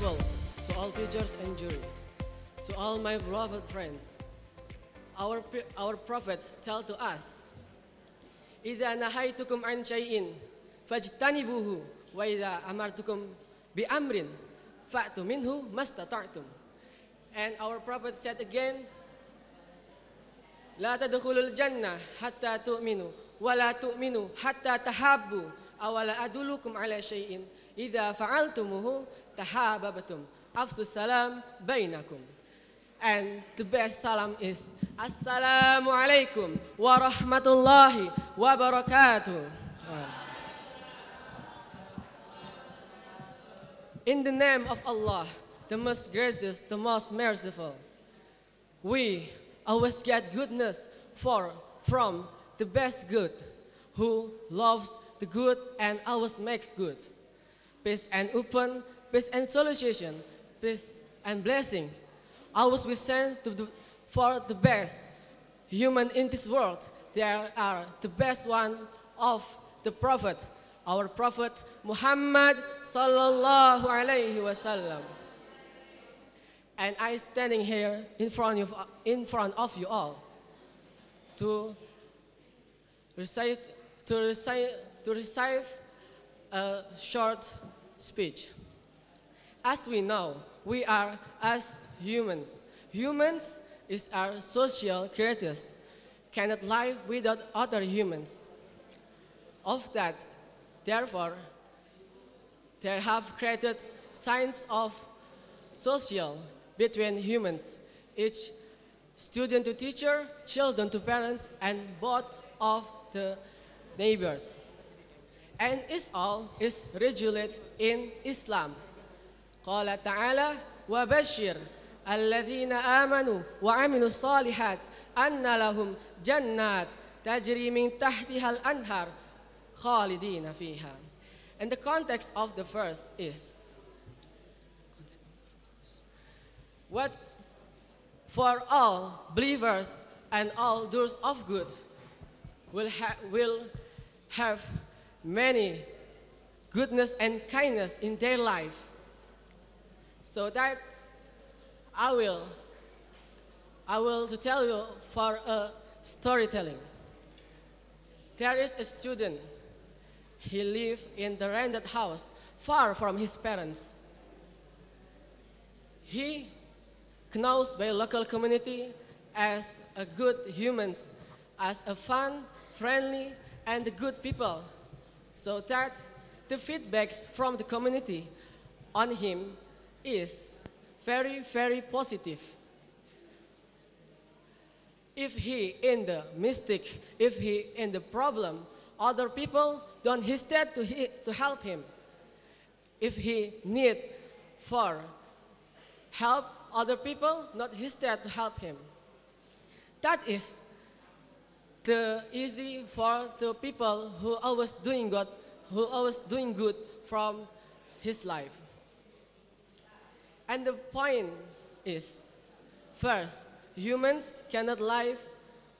Honorable, to all teachers and jury, to all my beloved friends, our Prophet tell to us, "Idza nahaitukum an syai'in fajtanibuhu wa idza amartukum bi amrin fa'tu minhu mastata'tum." And our Prophet said again, "La tadkhulul jannah hatta tu'minu wa la tu'minu hatta tahabbu aw la adullukum ala syai'in idza fa'altumuhu tahabbtum afsus salam bainakum." And the best salam is Assalamu alaikum warahmatullahi wabarakatuh. In the name of Allah, the most gracious, the most merciful, we always get goodness from the best good, who loves the good and always make good. Peace and open, peace and solution, peace and blessing. Always we send for the best human in this world. There are the best one of the Prophet, our Prophet Muhammad sallallahu alaihi wasallam. And I standing here in front of you all to recite a short speech. As we know, we are as humans. Humans is our social creatures, cannot live without other humans. Of that, therefore, there have created signs of social between humans, each student to teacher, children to parents, and both of the neighbors. And it all is regulated in Islam. قال تعالى وبشر الذين آمنوا وعملوا الصالحات أن لهم جنات تجري من تحتها الأنهار خالدين فيها. And the context of the verse is what for all believers and all doers of good will have many goodness and kindness in their life. So that I will to tell you for a storytelling. There is a student. He lived in the rented house far from his parents. He known by local community as a good humans, as a fun, friendly, and good people. So that the feedbacks from the community on him is very, very positive. If he in the mistake, if he in the problem, other people don't hesitate to help him. If he need for help, other people not hesitate to help him. That is the easy for the people who always doing good from his life. And the point is, first, humans cannot live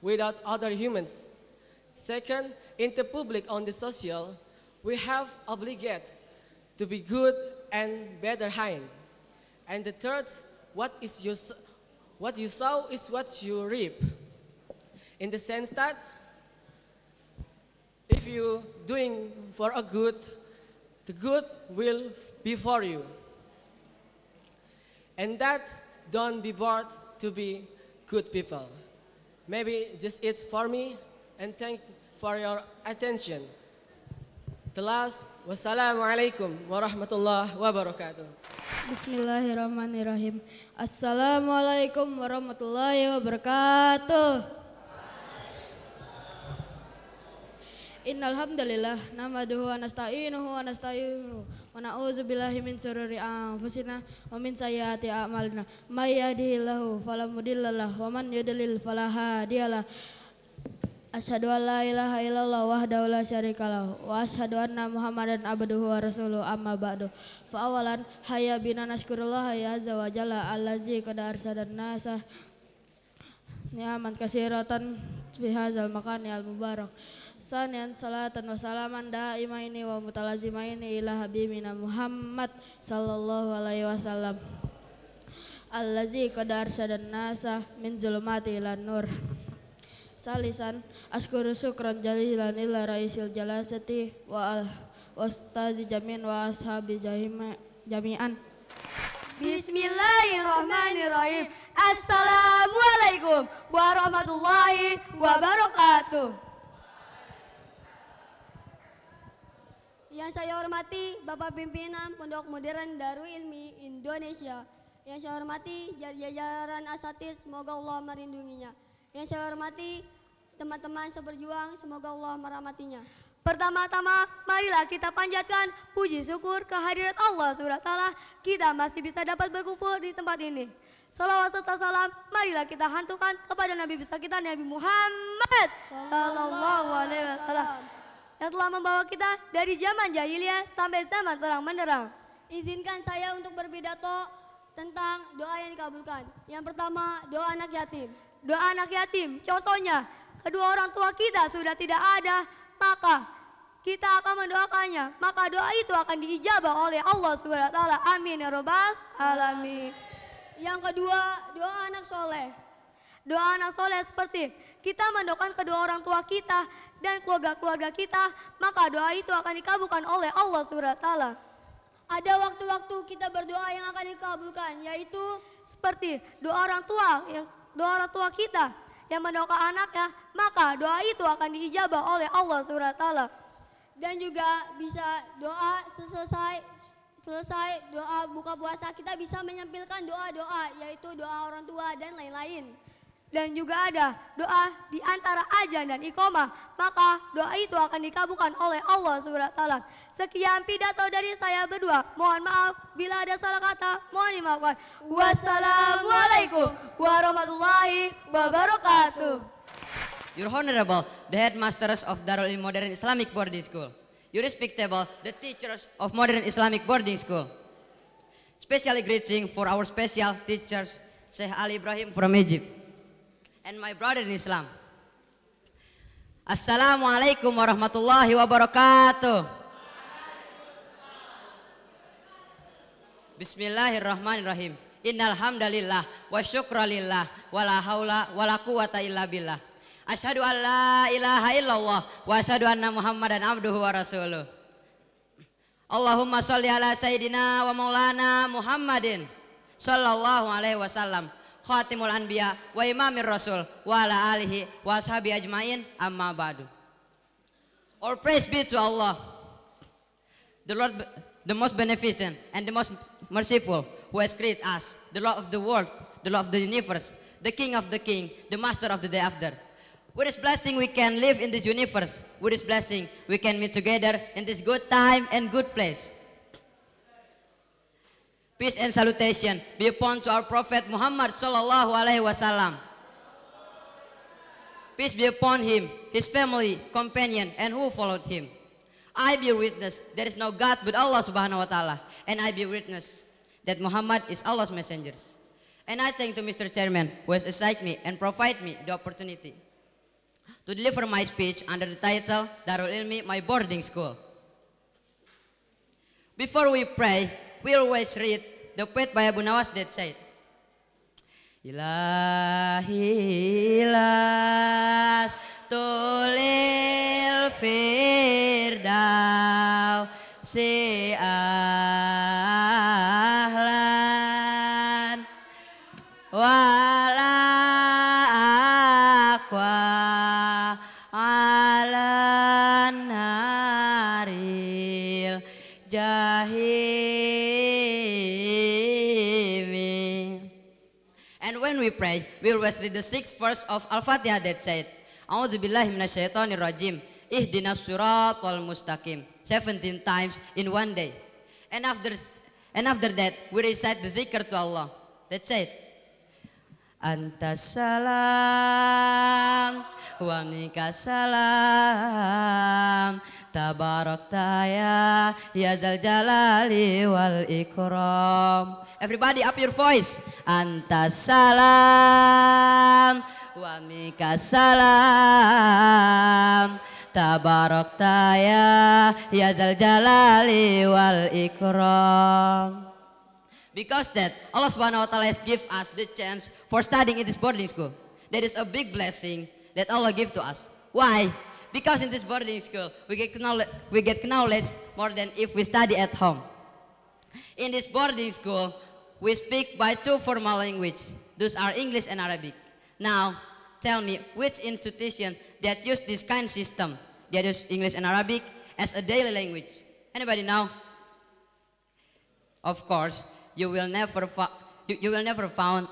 without other humans. Second, in the public on the social, we have obligate to be good and better kind. And the third, what you sow is what you reap. In the sense that if you doing for a good, the good will be for you. And that don't be bored to be good people. Maybe just it for me, and thank for your attention. The last, wassalamualaikum warahmatullahi wabarakatuh. Bismillahirrahmanirrahim. Assalamualaikum warahmatullahi wabarakatuh. Innal hamdalillah nahmaduhu wa nasta'inuhu wa nasta'inuhu wa na'udzu billahi min shururi anfusina wa min sayyiati a'malina. May yahdihillahu fala mudhillalah wa man yudlil fala hadiyalah. Asyhadu an la ilaha illallah wahdahu la syarikalah wa asyhadu anna Muhammadan abduhu wa rasuluhu amma ba'du. Fa awalan hayya bina nashkurullah ya azza wa jalla allazi qad arsadan nasa ni'aman katsiratan fi hadzal makani al mubarak. Sanian salatan wa salaman daimaini wa mutalazimaini ila habibina Muhammad sallallahu alaihi wasallam allazi qad arsyadan nasa min zulumati ilan nur. Salisan askuru syukran jalilan illa raisil jalasati wa ustazi jamin wa ashabi jami'an. Bismillahirrahmanirrahim. Assalamualaikum warahmatullahi wabarakatuh. Yang saya hormati Bapak Pimpinan Pondok Modern Darul Ilmi Indonesia. Yang saya hormati jajaran asatidz, semoga Allah merindunginya. Yang saya hormati teman-teman seberjuang, semoga Allah merahmatinya. Pertama-tama, marilah kita panjatkan puji syukur kehadirat Allah SWT. Kita masih bisa dapat berkumpul di tempat ini. Salawat serta salam, marilah kita hantukan kepada Nabi besar kita, Nabi Muhammad Sallallahu Alaihi Wasallam, yang telah membawa kita dari zaman jahiliyah sampai zaman terang benderang. Izinkan saya untuk berpidato tentang doa yang dikabulkan. Yang pertama, doa anak yatim. Doa anak yatim, contohnya kedua orang tua kita sudah tidak ada, maka kita akan mendoakannya, maka doa itu akan diijabah oleh Allah SWT. Amin ya robbal alamin. Yang kedua, doa anak soleh. Doa anak soleh seperti kita mendoakan kedua orang tua kita dan keluarga-keluarga kita, maka doa itu akan dikabulkan oleh Allah SWT. Ada waktu-waktu kita berdoa yang akan dikabulkan, yaitu seperti doa orang tua kita yang mendoakan anaknya, maka doa itu akan diijabah oleh Allah SWT. Dan juga bisa doa selesai doa buka puasa, kita bisa menyampilkan doa-doa, yaitu doa orang tua dan lain-lain. Dan juga ada doa di antara azan dan iqamah, maka doa itu akan dikabulkan oleh Allah SWT. Sekian pidato dari saya berdua. Mohon maaf bila ada salah kata, mohon dimaafkan. Wassalamualaikum warahmatullahi wabarakatuh. Your Honorable, the headmasters of Darul Ilmi Modern Islamic Boarding School. Your respectable, the teachers of Modern Islamic Boarding School. Specially greeting for our special teachers, Syekh Ali Ibrahim from Egypt. And my brother in Islam. Assalamualaikum warahmatullahi wabarakatuh. Bismillahirrahmanirrahim. Innal hamdalillah wa syukralillah wa la haula wa la quwata illa billah. Asyhadu an la ilaha illallah wa asyhadu anna Muhammadan abduhu wa rasuluh. Allahumma sholli ala sayyidina wa maulana Muhammadin sallallahu alaihi wasallam, khatimul anbiya wa imamir rasul wa ala alihi wa ashabi ajmain, amma ba'du. All praise be to Allah, the Lord, the most beneficent and the most merciful, who has created us, the Lord of the world, the Lord of the universe, the King of the king, the master of the day after. With His blessing we can live in this universe. With His blessing we can meet together in this good time and good place. Peace and salutation be upon to our Prophet Muhammad sallallahu alaihi wasallam. Peace be upon him, his family, companion, and who followed him. I bear witness there is no God but Allah subhanahu wa ta'ala, and I bear witness that Muhammad is Allah's messenger. And I thank to Mr. Chairman who has assigned me and provide me the opportunity to deliver my speech under the title Darul Ilmi, my boarding school. Before we pray, we always read the poet by Abu Nawas that said, Ilahi las tulil firdaus si ahlan wala aqwa alan naril jahimi. And when we pray, we always read the 6th verse of Al-Fatihah that said, A'udzu billahi minasyaitonir rajim, ihdinas siratal mustaqim, 17 times in one day. And after that, we recite the zikr to Allah that said, Antas salam wa minkas salam, tabarakta ya zal jalali wal ikram. Everybody up your voice. Antas salam wa minkas salam, tabarakta ya zal jalali wal ikram. Because that Allah Subhanahu wa taala has give us the chance for studying in this boarding school. That is a big blessing that Allah give to us. Why? Because in this boarding school we get knowledge more than if we study at home. In this boarding school we speak by two formal languages. Those are English and Arabic. Now tell me which institution that use this kind system? They use English and Arabic as a daily language. Anybody know? Of course, you will never found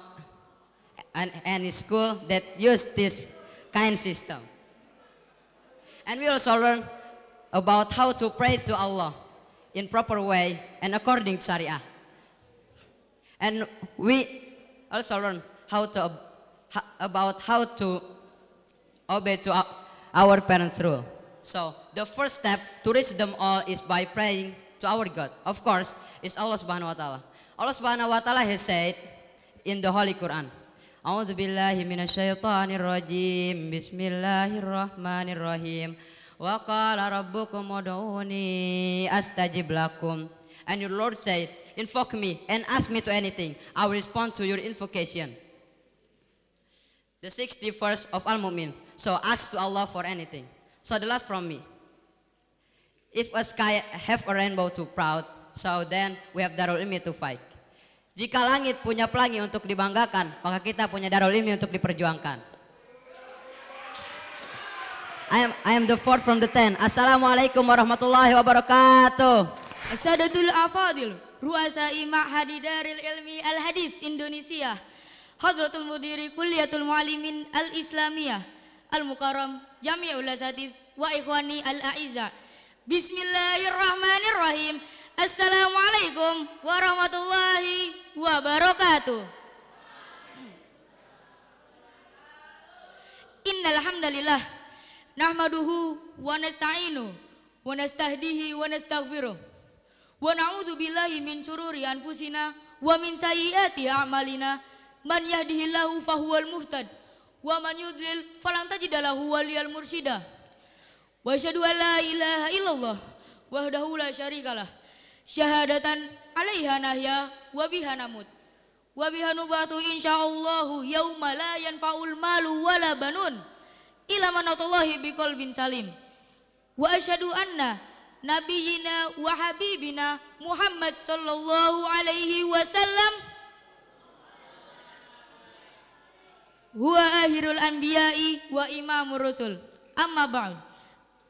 any school that use this kind system. And we also learn about how to pray to Allah in proper way and according to Sharia. And we also learn about how to obey to our parents' rule. So the first step to reach them all is by praying to our God. Of course, it's Allah Subhanahu wa taala. Allah Subhanahu wa taala has said in the Holy Quran, A'udzu billahi minasyaitonir rajim. Bismillahirrahmanirrahim. Wa qala rabbukum ud'uni astajib lakum. And your Lord said, invoke me and ask me to anything. I will respond to your invocation. The 60th verse of Al-Mu'min. So ask to Allah for anything. So the last from me. If a sky have a rainbow too proud, so then we have Darul Ilmi to fight. Jika langit punya pelangi untuk dibanggakan, maka kita punya Darul Ilmi untuk diperjuangkan. I am the fourth from the 10. Assalamualaikum warahmatullahi wabarakatuh. Asadatul afadil, ruasai ma'hadi Darul Ilmi Al-Hadis Indonesia, Hadratul Mudiri Kulliyatul Muallimin Al-Islamiyah, Al-Mukarram, Jami'ul Asatidz wa ikhwani al-a'izza. Bismillahirrahmanirrahim. Assalamualaikum warahmatullahi wabarakatuh. Innal hamdalillah nahmaduhu wa nasta'inu wa nastahdihi wa nastaghfiruh wa na'udzu billahi min syururi anfusina wa min sayyiati a'malina. Man yahdihillahu fahuwal muhtad wa man yudlil falan tajida lahu waliyal mursyida. Wa asyhadu an la ilaha illallah wahdahu la syarikalah syahadatan alaiha nahya wa biha namut wa biha nubatsu insyaallahu yauma la yanfa'ul malu wala banun ila manatallahi biqalbin salim. Wa asyhadu anna nabiyyina wa habibina Muhammad sallallahu alaihi wasallam huwa akhirul anbiya'i wa imamur rusul. Amma ba'd.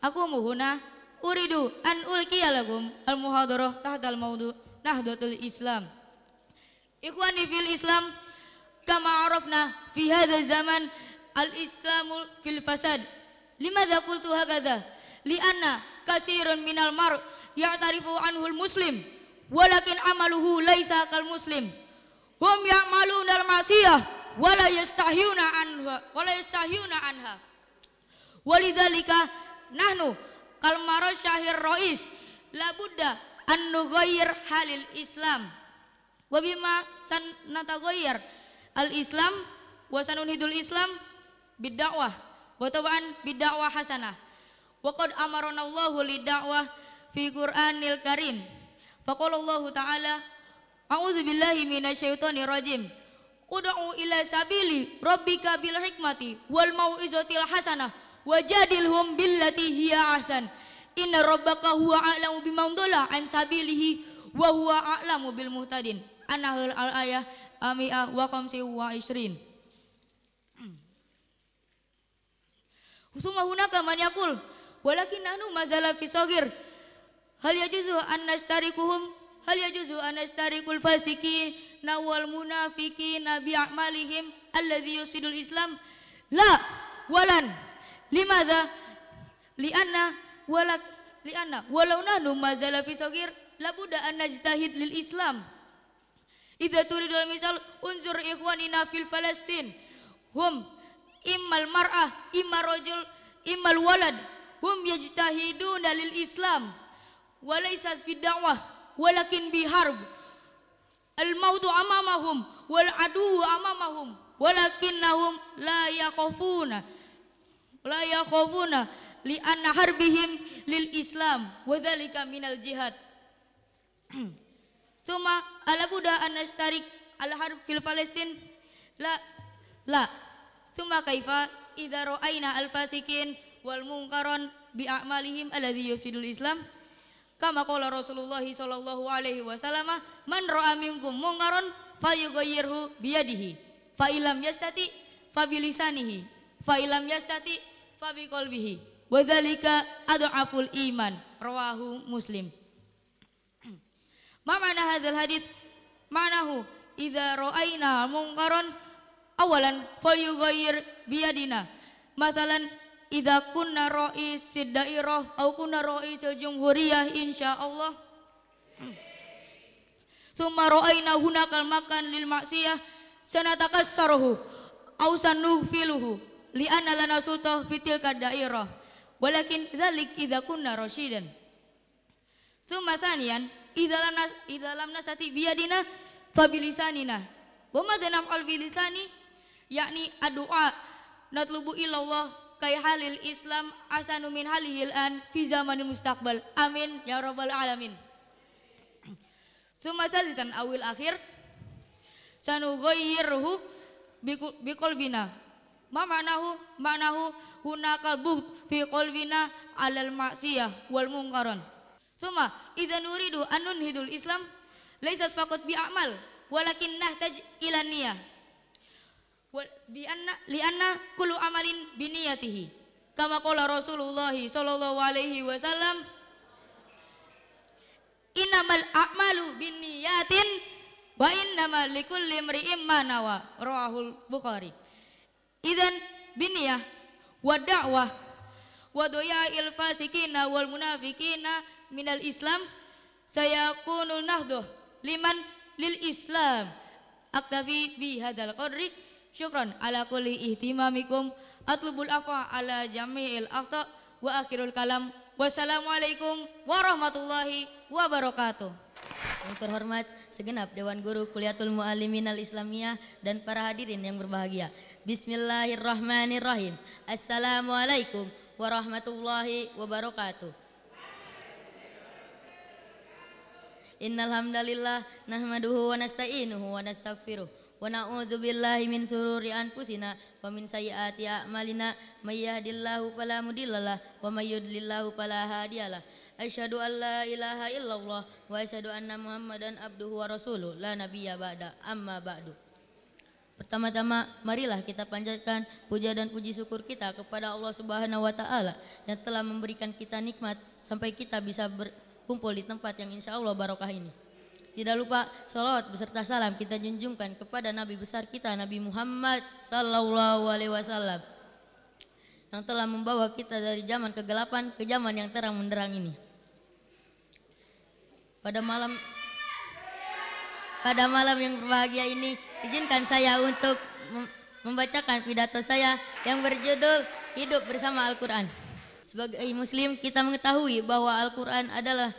Aku muhuna uridu an ulqiya lakum al-muhadarah tahtal maudu Nahdlatul Islam. Ikhwani fil Islam, kama arafna fi hadha zaman al-islamu fil fasad. Limadha qultu hakadha? Lianna katsirun minal mar' ya'tarifu anhu al-muslim walakin amaluhu laisa kal muslim. Hum ya'maluna al-ma'siyah wala yastahyuna anha. Walidzalika nahnu kal marad syahir rois la budda an nughayyir halil Islam wa bima sanataghayyir al Islam wa sanunhidul Islam bidda'wah wa tab'an bidda'wah hasanah wa qad amarana Allahu lidda'wah fi Qur'anil Karim faqala Allahu ta'ala a'udzu billahi minasyaitonir rajim ud'u ila sabili rabbika bil hikmati wal mau'izatil hasanah wajadilhum billati hiya ahsan inna rabbaka huwa a'lamu biman dhalla an sabilihi wa huwa a'lamu bil muhtadin. An-Nahl al-ayah ami'ah wa khamsi wa ishrin. Summa hunaka man yaqul walakin nahnu mazala fi saghir hal yajuzu an nastarikul fasiqin wal munafiqin bi a'malihim alladhi yusidul Islam la walan. Limadha? Lianna walau nahnu mazala fi saghir labuda an najtahid lil Islam. Idza turidul misal unzur ikhwanina fil Palestin hum immal mar'ah immal rajul immal walad hum yajtahiduna lil Islam walaysa bid'awah walakin biharb al mautu amamahum wal adu amamahum walakinnahum la yakhafuna li anna harbihim lil Islam wa dzalika minal jihad. Suma ala buddha an nastarik al harb fil Palestin la suma kaifa idza ra'aina al fasikin wal munkaron bi a'malihim alladhi yufsidul Islam kama qala Rasulullah sallallahu alaihi wasallam man ra'a minkum munkaron falyughayyirhu biyadihi fa illam yastati fa bilisanihi fa illam yastati fa biqalbihi wa dzalika adhaful iman rawahu Muslim. Ma mana hadzal hadits? Manahu idza ra'aina munkaron awalan falyughayyir biyadina. Masalan idza kunna ra'isid dairah au kunna ra'isul jumhuriyah insyaallah. Summa ra'aina hunakal makan lil maksiyah sanatakassaruhu au sanufiluhu li anna lana sultah fitil dairah. Walakin dzalik idza kunna rasyidan. Summa thaniyan idza lam nasati biyadina fabilisanina wa madzanam al bilisani yakni addu'a natlubu ilallah kay halil Islam asanu min halihil an fi zamanil mustaqbal amin ya rabbal alamin. Summa salisan awil akhir sanughayyiruhu biqalbina ma ma'nahu hunakal bughd fi qalbina alal ma'siyah wal munkaron. Suma idza nuridu an nunhidul Islam laysat faqat bi a'mal walakin nahtaj ila niyah li anna kullu amalin bi niyatihi kama qala Rasulullah sallallahu alaihi wasallam innamal a'malu binniyatin wa innamal likulli imri'in ma nawa rawahul Bukhari. Idzan biniyah wa da'wah wa doya'il fasikina wal munafikina minal Islam sayakunul nahduh liman lil Islam. Aktafi bi hadzal qadri syukran ala kulli ihtimamikum atlubul afa ala jami'il akhta wa akhirul kalam wassalamualaikum warahmatullahi wabarakatuh. Yang terhormat segenap Dewan Guru Kuliatul Muallimin Al-Islamiyah dan para hadirin yang berbahagia. Bismillahirrahmanirrahim. Assalamualaikum warahmatullahi wabarakatuh. Innal hamdalillah nahmaduhu wa nasta'inuhu wa nastaghfiruh wa na'udzu billahi min sururi anfusina wa min sayyiati a'malina may yahdihillahu fala mudhillalah wa may yudlillahu fala hadiyalah. Asyhadu an la ilaha illallah wa asyhadu anna Muhammadan abduhu wa rasuluh la nabiyya ba'da amma ba'du. Pertama-tama marilah kita panjatkan puja dan puji syukur kita kepada Allah Subhanahu wa taala yang telah memberikan kita nikmat sampai kita bisa berkumpul di tempat yang insya Allah barokah ini. Tidak lupa salawat beserta salam kita junjungkan kepada Nabi besar kita Nabi Muhammad sallallahu alaihi wasallam yang telah membawa kita dari zaman kegelapan ke zaman yang terang menderang ini. Pada malam yang berbahagia ini izinkan saya untuk membacakan pidato saya yang berjudul Hidup Bersama Al-Quran. Sebagai muslim kita mengetahui bahwa Al-Quran adalah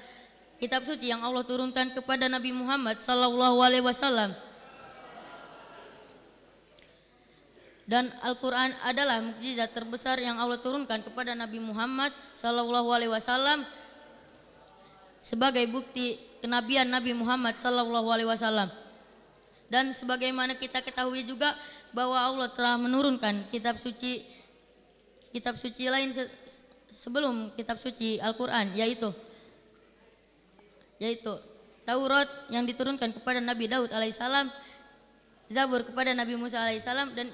kitab suci yang Allah turunkan kepada Nabi Muhammad sallallahu alaihi wasallam. Dan Al-Quran adalah mukjizat terbesar yang Allah turunkan kepada Nabi Muhammad sallallahu alaihi wasallam sebagai bukti kenabian Nabi Muhammad sallallahu alaihi wasallam. Dan sebagaimana kita ketahui juga bahwa Allah telah menurunkan kitab suci lain sebelum kitab suci Al-Quran yaitu Taurat yang diturunkan kepada Nabi Daud alaihissalam, Zabur kepada Nabi Musa alaihissalam, dan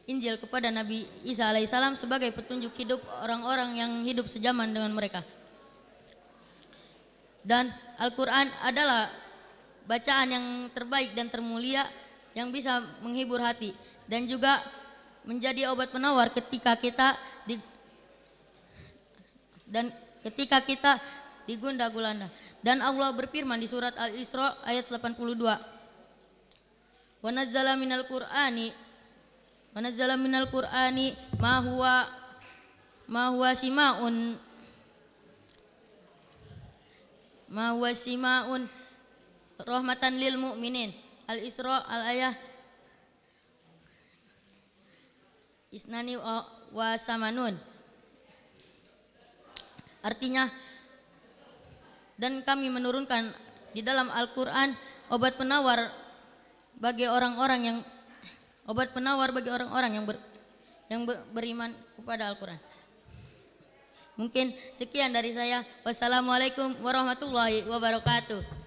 Injil kepada Nabi Isa alaihissalam sebagai petunjuk hidup orang-orang yang hidup sejaman dengan mereka. Dan Al-Quran adalah bacaan yang terbaik dan termulia yang bisa menghibur hati dan juga menjadi obat penawar ketika kita digunda gulana. Dan Allah berfirman di surat Al-Isra ayat 82. Wa nazzala minal Qur'ani ma huwa simaun rahmatan lil mu'minin. Al-Isra al-ayah isnani wa samanun. Artinya, dan kami menurunkan di dalam Al-Quran obat penawar bagi orang-orang yang beriman kepada Al-Quran. Mungkin sekian dari saya. Wassalamualaikum warahmatullahi wabarakatuh.